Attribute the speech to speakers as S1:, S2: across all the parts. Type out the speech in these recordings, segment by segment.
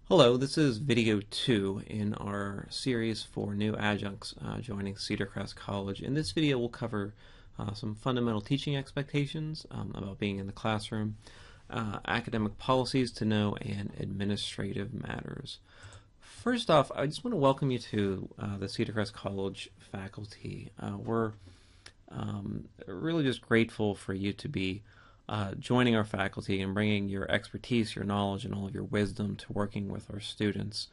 S1: Hello, this is video 2 in our series for new adjuncts joining Cedar Crest College. In this video, we'll cover some fundamental teaching expectations about being in the classroom, academic policies to know, and administrative matters. First off, I just want to welcome you to the Cedar Crest College faculty. We're really just grateful for you to be joining our faculty and bringing your expertise, your knowledge, and all of your wisdom to working with our students.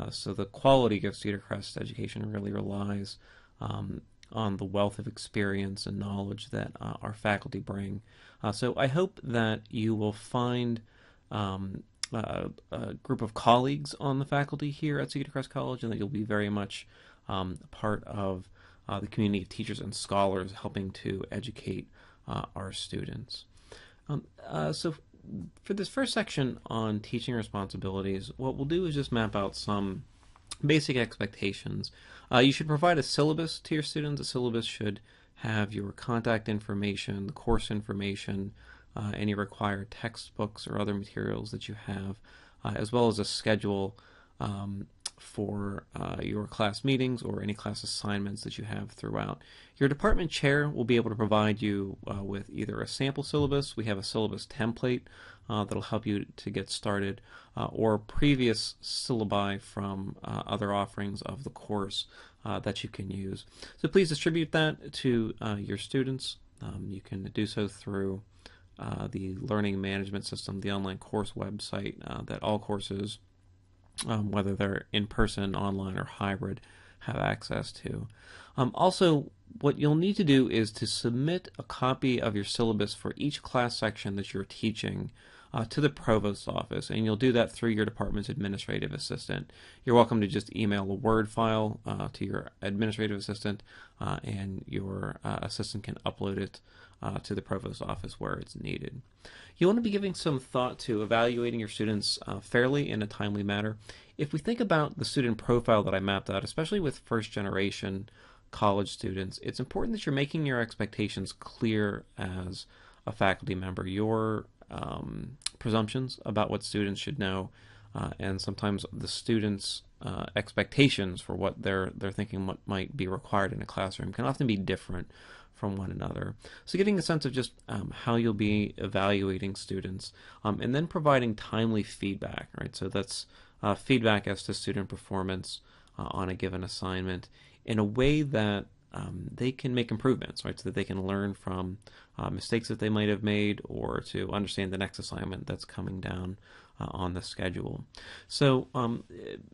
S1: So the quality of Cedar Crest education really relies on the wealth of experience and knowledge that our faculty bring. So I hope that you will find a group of colleagues on the faculty here at Cedar Crest College, and that you'll be very much part of the community of teachers and scholars helping to educate our students. So for this first section on teaching responsibilities, what we'll do is just map out some basic expectations. You should provide a syllabus to your students. A syllabus should have your contact information, the course information, any required textbooks or other materials that you have, as well as a schedule for your class meetings or any class assignments that you have throughout. Your department chair will be able to provide you with either a sample syllabus, we have a syllabus template that'll help you to get started, or previous syllabi from other offerings of the course that you can use. So please distribute that to your students. You can do so through the learning management system, the online course website that all courses, whether they're in person, online, or hybrid, have access to. Also, what you'll need to do is to submit a copy of your syllabus for each class section that you're teaching to the provost's office, and you'll do that through your department's administrative assistant. You're welcome to just email a Word file to your administrative assistant, and your assistant can upload it to the provost's office where it's needed. You want to be giving some thought to evaluating your students fairly in a timely manner. If we think about the student profile that I mapped out, especially with first generation college students, it's important that you're making your expectations clear as a faculty member. Your presumptions about what students should know, and sometimes the students' expectations for what they're thinking what might be required in a classroom can often be different from one another. So getting a sense of just how you'll be evaluating students, and then providing timely feedback, right? So that's feedback as to student performance on a given assignment in a way that they can make improvements, right? So that they can learn from mistakes that they might have made, or to understand the next assignment that's coming down on the schedule. So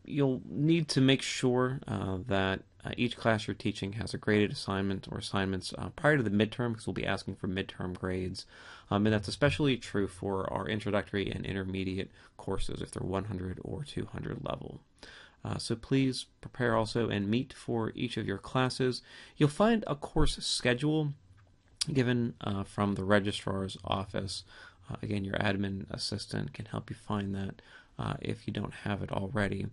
S1: you'll need to make sure that each class you're teaching has a graded assignment or assignments prior to the midterm, because we'll be asking for midterm grades. And that's especially true for our introductory and intermediate courses if they're 100 or 200 level. So please prepare also and meet for each of your classes. You'll find a course schedule given from the registrar's office. Again, your admin assistant can help you find that if you don't have it already.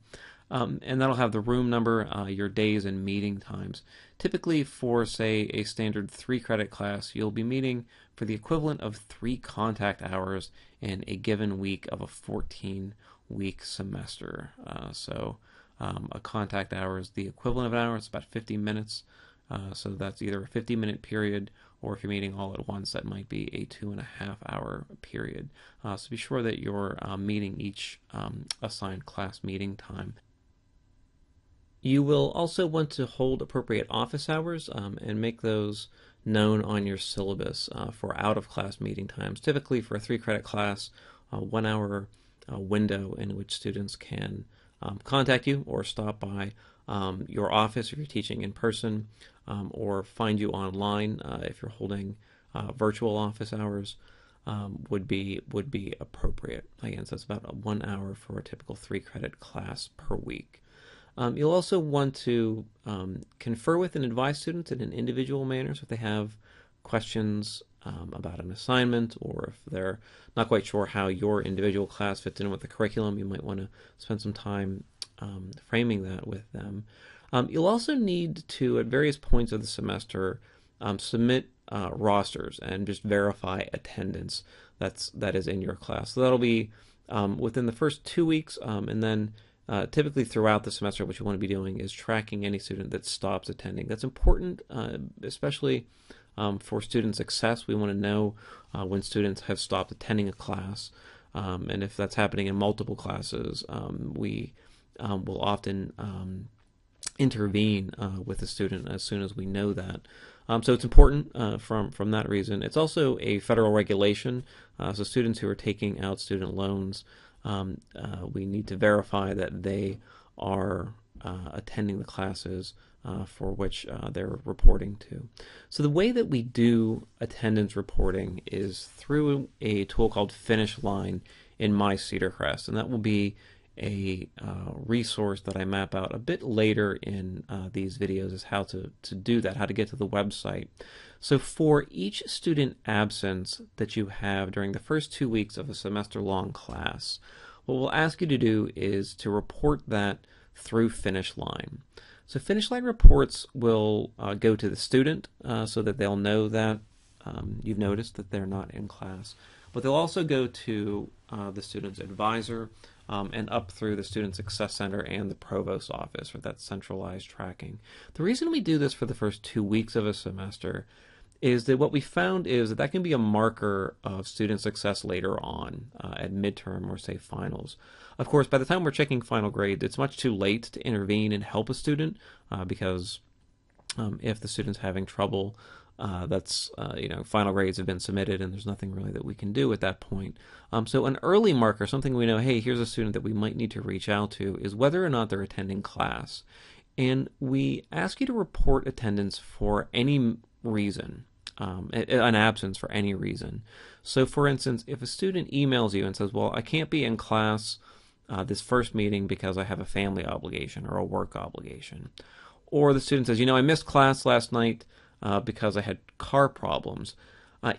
S1: And that'll have the room number, your days, and meeting times. Typically for, say, a standard 3-credit class, you'll be meeting for the equivalent of 3 contact hours in a given week of a 14-week semester. A contact hour is the equivalent of an hour. It's about 50 minutes. So that's either a 50-minute period, or if you're meeting all at once, that might be a 2.5-hour period. So be sure that you're meeting each assigned class meeting time. You will also want to hold appropriate office hours and make those known on your syllabus for out-of-class meeting times. Typically for a 3-credit class, a 1-hour window in which students can contact you or stop by your office if you're teaching in person, or find you online if you're holding virtual office hours, would be appropriate. Again, so it's about 1 hour for a typical 3-credit class per week. You'll also want to confer with and advise students in an individual manner. So if they have questions about an assignment, or if they're not quite sure how your individual class fits in with the curriculum, you might want to spend some time framing that with them. You'll also need to, at various points of the semester, submit rosters and just verify attendance that is in your class. So that'll be within the first 2 weeks, and then typically throughout the semester, what you want to be doing is tracking any student that stops attending. That's important, especially for student success. We want to know when students have stopped attending a class, and if that's happening in multiple classes, we will often intervene with the student as soon as we know that. So it's important from that reason. It's also a federal regulation, so students who are taking out student loans, we need to verify that they are attending the classes for which they're reporting to. So the way that we do attendance reporting is through a tool called Finish Line in My Cedar Crest, and that will be a resource that I map out a bit later in these videos is how to do that, how to get to the website. So for each student absence that you have during the first 2 weeks of a semester-long class, what we'll ask you to do is to report that through Finish Line. So Finish Line reports will go to the student so that they'll know that you've noticed that they're not in class. But they'll also go to the student's advisor and up through the Student Success Center and the Provost's office for that centralized tracking. The reason we do this for the first 2 weeks of a semester is that what we found is that can be a marker of student success later on at midterm or say finals. Of course, by the time we're checking final grades, it's much too late to intervene and help a student because if the student's having trouble, final grades have been submitted and there's nothing really that we can do at that point. So an early marker, something we know, hey, here's a student that we might need to reach out to, is whether or not they're attending class. And we ask you to report attendance for any reason, an absence for any reason. So for instance, if a student emails you and says, well, I can't be in class this first meeting because I have a family obligation or a work obligation. Or the student says, I missed class last night because I had car problems.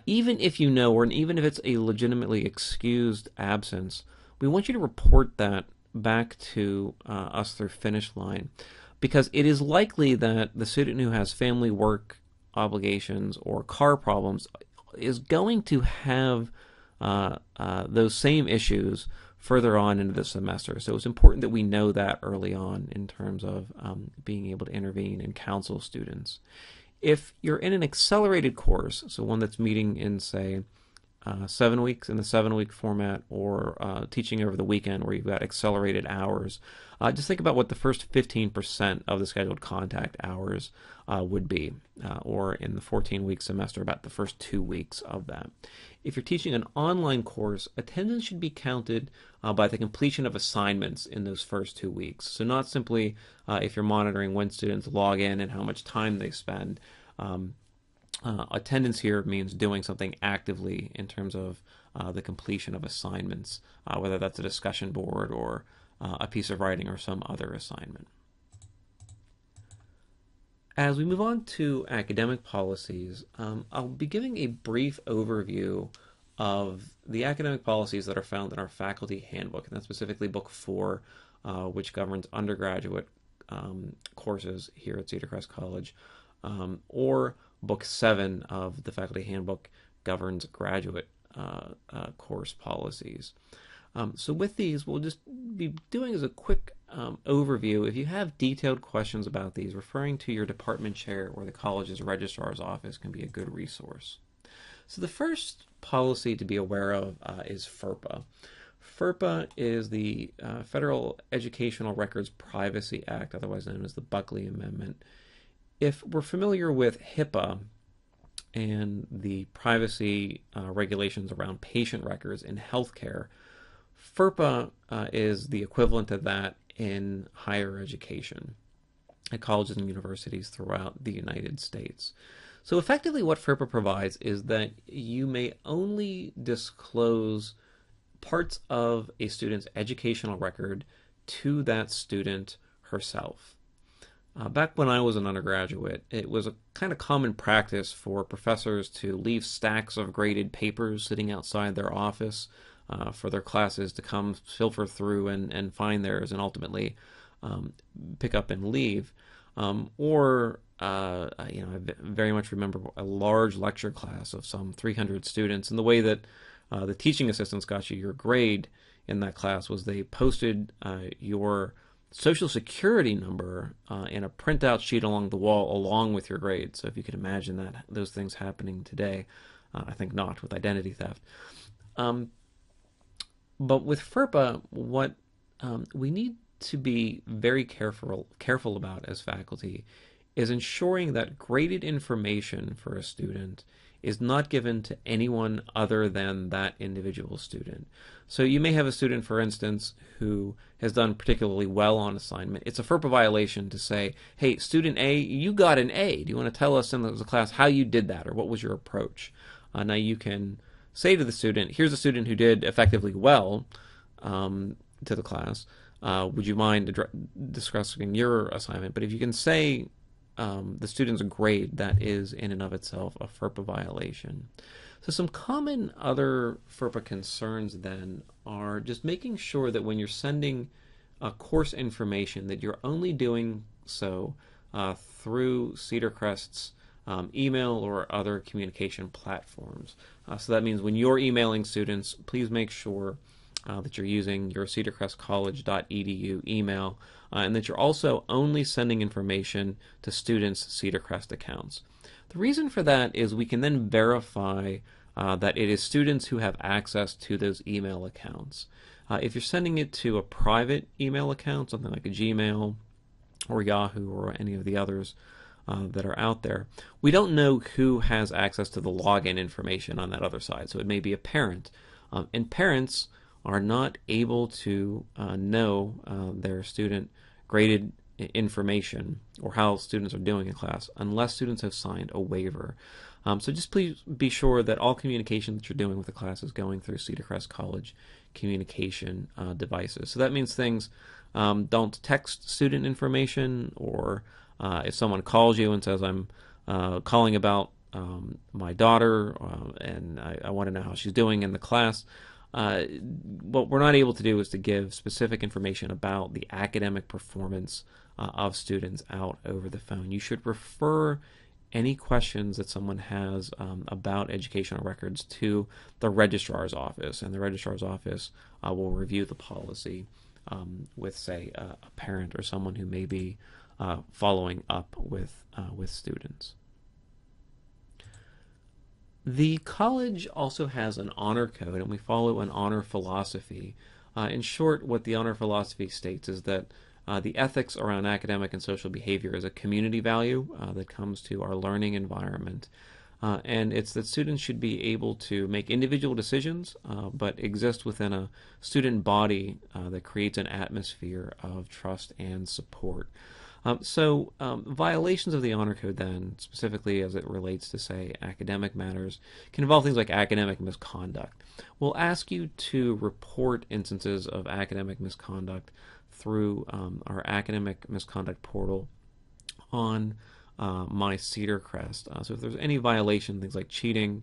S1: Even if you know, or even if it's a legitimately excused absence, we want you to report that back to us through Finish Line, because it is likely that the student who has family work obligations or car problems is going to have those same issues further on into the semester. So it's important that we know that early on in terms of being able to intervene and counsel students. If you're in an accelerated course, so one that's meeting in, say, 7 weeks in the 7-week format, or teaching over the weekend where you've got accelerated hours, just think about what the first 15% of the scheduled contact hours would be, or in the 14-week semester, about the first 2 weeks of that. If you're teaching an online course, attendance should be counted by the completion of assignments in those first 2 weeks. So not simply if you're monitoring when students log in and how much time they spend. Attendance here means doing something actively in terms of the completion of assignments, whether that's a discussion board or a piece of writing or some other assignment. As we move on to academic policies, I'll be giving a brief overview of the academic policies that are found in our faculty handbook, and that's specifically Book 4, which governs undergraduate courses here at Cedar Crest College, or Book 7 of the faculty handbook governs graduate course policies. So with these, we'll just be doing as a quick overview. If you have detailed questions about these, referring to your department chair or the college's registrar's office can be a good resource. So the first policy to be aware of is FERPA. FERPA is the Federal Educational Records Privacy Act, otherwise known as the Buckley Amendment. If we're familiar with HIPAA and the privacy regulations around patient records in healthcare, FERPA is the equivalent of that in higher education at colleges and universities throughout the United States. So effectively what FERPA provides is that you may only disclose parts of a student's educational record to that student herself. Back when I was an undergraduate, it was a kind of common practice for professors to leave stacks of graded papers sitting outside their office for their classes to come filter through and find theirs and ultimately pick up and leave. I very much remember a large lecture class of some 300 students, and the way that the teaching assistants got you your grade in that class was they posted your social security number in a printout sheet along the wall along with your grade. So if you could imagine that those things happening today, I think not with identity theft. But with FERPA, what we need to be very careful about as faculty is ensuring that graded information for a student is not given to anyone other than that individual student. So you may have a student, for instance, who has done particularly well on assignment. It's a FERPA violation to say, hey, student A, you got an A. Do you want to tell us in the class how you did that, or what was your approach? Now you can say to the student, here's a student who did effectively well to the class. Would you mind discussing your assignment? But if you can say the student's grade, that is in and of itself a FERPA violation. So some common other FERPA concerns then are just making sure that when you're sending course information that you're only doing so through Cedar Crest's email or other communication platforms. So that means when you're emailing students, please make sure that you're using your cedarcrestcollege.edu email, and that you're also only sending information to students' Cedar Crest accounts. The reason for that is we can then verify that it is students who have access to those email accounts. If you're sending it to a private email account, something like a Gmail or Yahoo or any of the others that are out there, we don't know who has access to the login information on that other side. So it may be a parent, and parents are not able to know their student graded information or how students are doing in class unless students have signed a waiver. So just please be sure that all communication that you're doing with the class is going through Cedar Crest College communication devices. So that means things, don't text student information, or if someone calls you and says, I'm calling about my daughter and I want to know how she's doing in the class, what we're not able to do is to give specific information about the academic performance of students out over the phone. You should refer any questions that someone has about educational records to the registrar's office, and the registrar's office will review the policy with, say, a parent or someone who may be following up with students. The college also has an honor code, and we follow an honor philosophy. In short, what the honor philosophy states is that the ethics around academic and social behavior is a community value that comes to our learning environment. And it's that students should be able to make individual decisions, but exist within a student body that creates an atmosphere of trust and support. So violations of the honor code then, specifically as it relates to, say, academic matters, can involve things like academic misconduct. We'll ask you to report instances of academic misconduct through our academic misconduct portal on my Cedar Crest. So if there's any violation, things like cheating,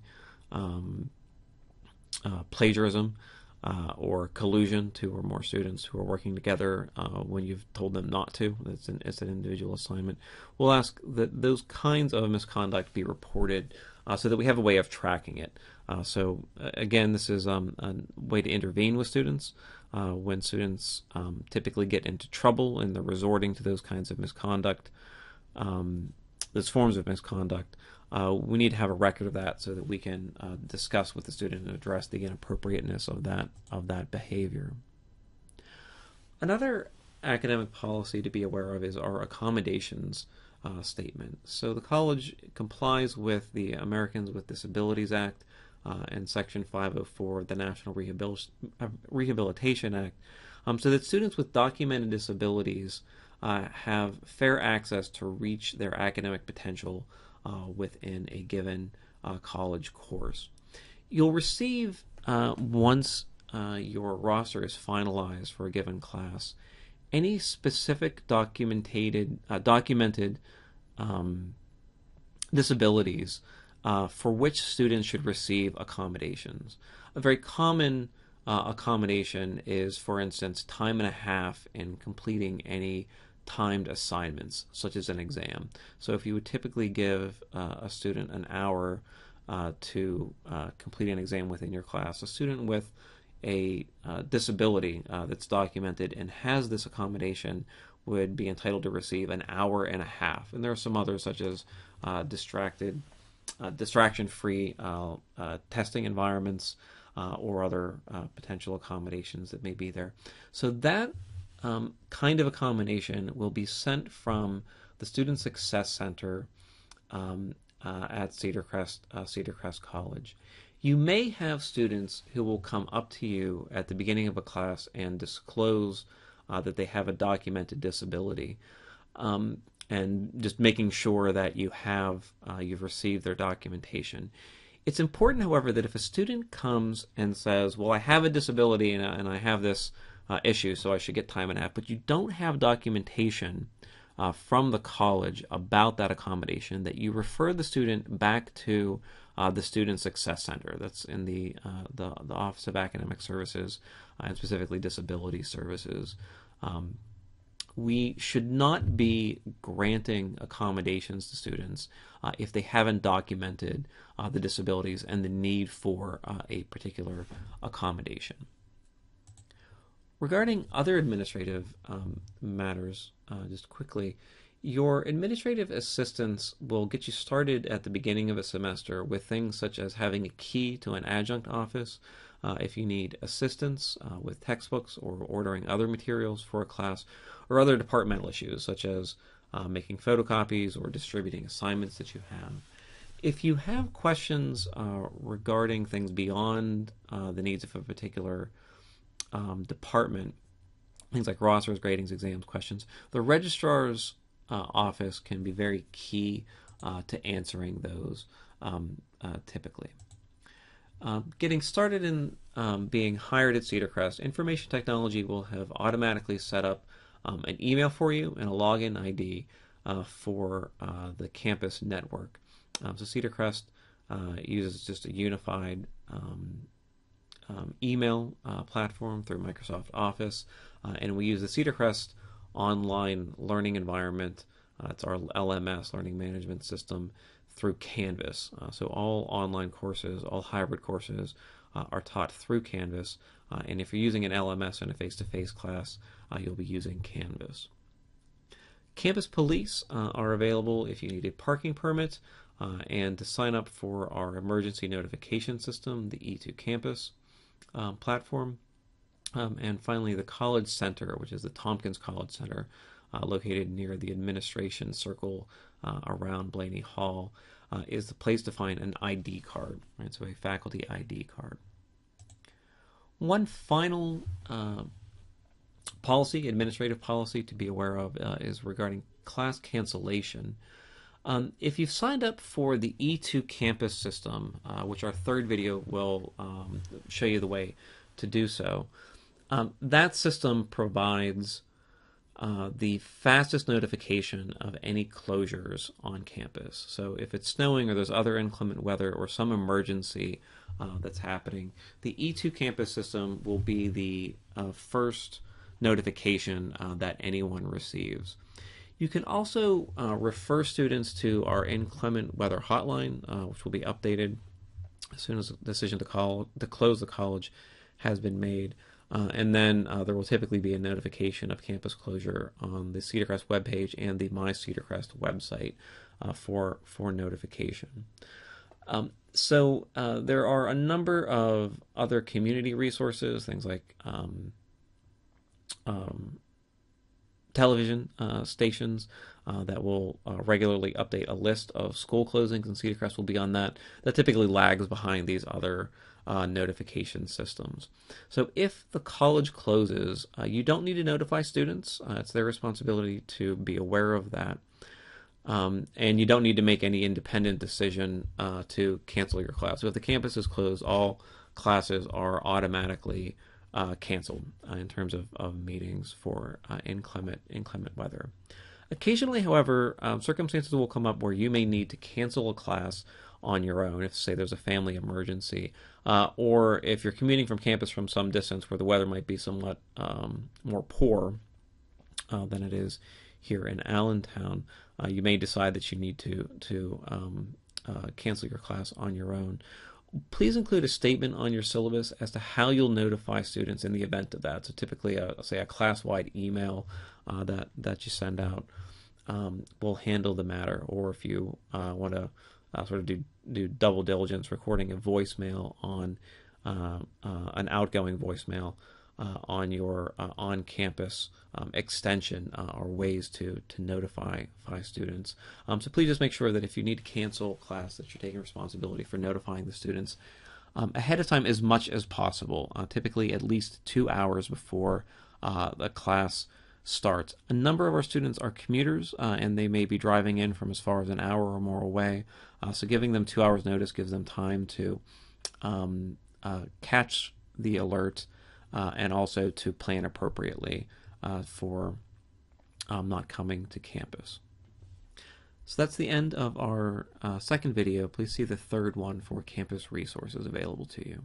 S1: plagiarism, or collusion, two or more students who are working together when you've told them not to, it's an individual assignment, we'll ask that those kinds of misconduct be reported so that we have a way of tracking it. So again, this is a way to intervene with students when students typically get into trouble and they're resorting to those kinds of misconduct, those forms of misconduct. We need to have a record of that so that we can discuss with the student and address the inappropriateness of that behavior. Another academic policy to be aware of is our accommodations statement. So the college complies with the Americans with Disabilities Act and Section 504 of the National Rehabilitation Act, so that students with documented disabilities have fair access to reach their academic potential within a given college course. You'll receive, once your roster is finalized for a given class, any specific documented disabilities for which students should receive accommodations. A very common accommodation is, for instance, time and a half in completing any timed assignments, such as an exam. So if you would typically give a student an hour to complete an exam within your class, a student with a disability that's documented and has this accommodation would be entitled to receive an hour and a half. And there are some others, such as distraction-free testing environments or other potential accommodations that may be there. So that kind of accommodation will be sent from the Student Success Center at Cedar Crest College. You may have students who will come up to you at the beginning of a class and disclose that they have a documented disability, and just making sure that you've received their documentation. It's important, however, that if a student comes and says, well, I have a disability and I have this issue, so I should get time and a half, but you don't have documentation from the college about that accommodation, that you refer the student back to the Student Success Center. That's in the Office of Academic Services, and specifically Disability Services. We should not be granting accommodations to students if they haven't documented the disabilities and the need for a particular accommodation. Regarding other administrative matters, just quickly, your administrative assistants will get you started at the beginning of a semester with things such as having a key to an adjunct office if you need assistance with textbooks or ordering other materials for a class, or other departmental issues such as making photocopies or distributing assignments that you have. If you have questions regarding things beyond the needs of a particular department, things like rosters, gradings, exams, questions, the registrar's office can be very key to answering those typically. Getting started in being hired at Cedar Crest, information technology will have automatically set up an email for you and a login ID for the campus network. So Cedar Crest uses just a unified email platform through Microsoft Office, and we use the Cedar Crest online learning environment. It's our LMS, Learning Management System, through Canvas. So all online courses, all hybrid courses are taught through Canvas, and if you're using an LMS in a face-to-face class, you'll be using Canvas. Campus police are available if you need a parking permit and to sign up for our emergency notification system, the E2 Campus platform. And finally, the College Center, which is the Tompkins College Center, located near the administration circle around Blaney Hall, is the place to find an ID card, right? So a faculty ID card. One final policy, administrative policy to be aware of is regarding class cancellation. If you've signed up for the E2 campus system, which our third video will show you the way to do so, that system provides the fastest notification of any closures on campus. So if it's snowing or there's other inclement weather or some emergency that's happening, the E2 campus system will be the first notification that anyone receives. You can also refer students to our inclement weather hotline, which will be updated as soon as the decision to close the college has been made. And then there will typically be a notification of campus closure on the Cedar Crest webpage and the My Cedar Crest website for notification. So there are a number of other community resources, things like television stations that will regularly update a list of school closings, and Cedar Crest will be on that. That typically lags behind these other notification systems. So if the college closes, you don't need to notify students. It's their responsibility to be aware of that. And you don't need to make any independent decision to cancel your class. So if the campus is closed, all classes are automatically canceled in terms of meetings for inclement weather. Occasionally, however, circumstances will come up where you may need to cancel a class on your own if, say, there's a family emergency, or if you're commuting from campus from some distance where the weather might be somewhat more poor than it is here in Allentown. You may decide that you need to cancel your class on your own. Please include a statement on your syllabus as to how you'll notify students in the event of that. So typically, say a class-wide email that you send out will handle the matter. Or if you want to sort of do double diligence, recording a voicemail on an outgoing voicemail on your on-campus extension or ways to notify students. So please just make sure that if you need to cancel class, that you're taking responsibility for notifying the students ahead of time as much as possible, typically at least 2 hours before the class starts. A number of our students are commuters, and they may be driving in from as far as an hour or more away, so giving them 2 hours notice gives them time to catch the alert and also to plan appropriately for not coming to campus. So that's the end of our second video. Please see the third one for campus resources available to you.